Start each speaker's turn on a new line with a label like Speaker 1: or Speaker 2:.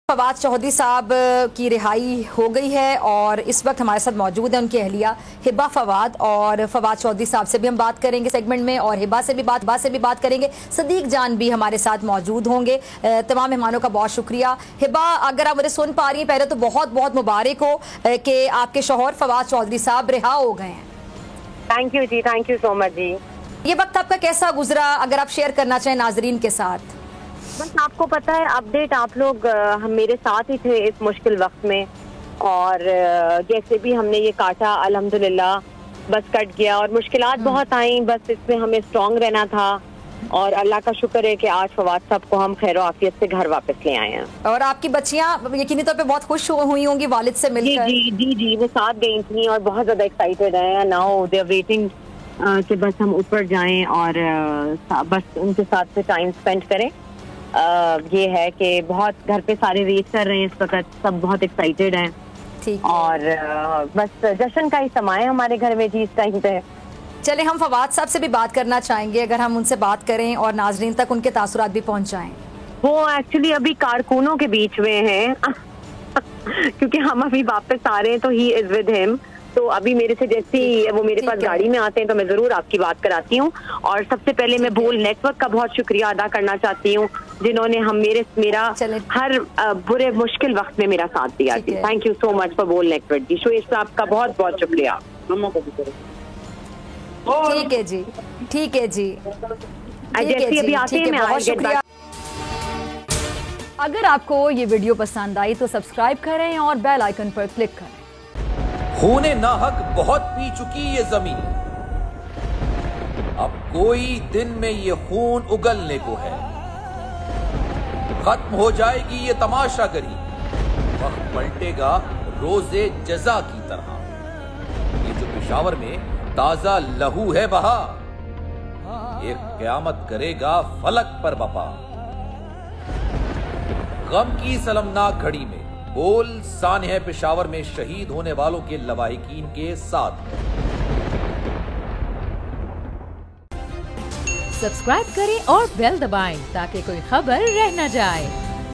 Speaker 1: फवाद चौधरी साहब की रिहाई हो गई है और इस वक्त हमारे साथ मौजूद है उनकी अहलिया हिबा फवाद। और फवाद चौधरी साहब से भी हम बात करेंगे सेगमेंट में और हिबा से भी बात करेंगे। सदीक जान भी हमारे साथ मौजूद होंगे। तमाम मेहमानों का बहुत शुक्रिया। हिबा, अगर आप मुझे सुन पा रही हैं, पहले तो बहुत बहुत मुबारक हो कि आपके शौहर फवाद चौधरी साहब रिहा हो गए हैं।
Speaker 2: Thank you ji, thank you so much ji.
Speaker 1: ये वक्त आपका कैसा गुजरा, अगर आप शेयर करना चाहें नाजरीन के साथ।
Speaker 2: बस आपको पता है, अपडेट आप लोग हम मेरे साथ ही थे इस मुश्किल वक्त में, और जैसे भी हमने ये काटा अल्हम्दुलिल्लाह बस कट गया। और मुश्किलात बहुत आई, बस इसमें हमें स्ट्रांग रहना था और अल्लाह का शुक्र है कि आज फवाद साहब को हम खैर आफियत से घर वापस ले आए हैं। और
Speaker 1: आपकी बच्चियां यकीनी तौर पे बहुत खुश हुई होंगी वालिद से मिलकर।
Speaker 2: जी जी जी, वो साथ गई थी और बहुत ज्यादा एक्साइटेड है। नाउ दे आर वेटिंग कि बस हम ऊपर जाएं और बस उनके साथ से टाइम स्पेंड करें। ये है कि बहुत घर पे सारे वेट कर रहे हैं इस वक्त, सब बहुत एक्साइटेड हैं।
Speaker 1: ठीक।
Speaker 2: और बस जश्न का ही समा है हमारे घर में जी इस टाइम पे।
Speaker 1: चले, हम फवाद साहब से भी बात करना चाहेंगे, अगर हम उनसे बात करें और नाजरीन तक उनके तासुरात भी पहुंच जाएं।
Speaker 2: वो एक्चुअली अभी कारकुनों के बीच में हैं क्योंकि हम अभी वापस आ रहे हैं तो ही इज विद हिम। तो अभी मेरे से जैसे ही वो मेरे पास गाड़ी में आते हैं तो मैं जरूर आपकी बात कराती हूँ। और सबसे पहले मैं बोल नेटवर्क का बहुत शुक्रिया अदा करना चाहती हूँ, जिन्होंने मेरा हर बुरे मुश्किल वक्त में मेरा साथ दिया। Thank you so much for बोल नेटवर्क जी। शोएब साहब का बहुत बहुत शुक्रिया।
Speaker 1: ठीक है जी, ठीक है जी,
Speaker 2: जैसे अभी आते हैं,
Speaker 1: बहुत शुक्रिया। अगर आपको ये वीडियो पसंद आई तो सब्सक्राइब करें और बेल आइकन पर क्लिक करें।
Speaker 3: खूने नाहक बहुत पी चुकी ये जमीन, अब कोई दिन में ये खून उगलने को है। खत्म हो जाएगी ये तमाशागरी, वक्त पलटेगा रोजे जजा की तरह। ये जो पेशावर में ताजा लहू है बहा, एक क़यामत करेगा फलक पर बपा। गम की सलमनाक घड़ी में बोल सानह पेशावर में शहीद होने वालों के लवाहिकीन के साथ।
Speaker 4: सब्सक्राइब करें और बेल दबाएं ताकि कोई खबर रह न जाए।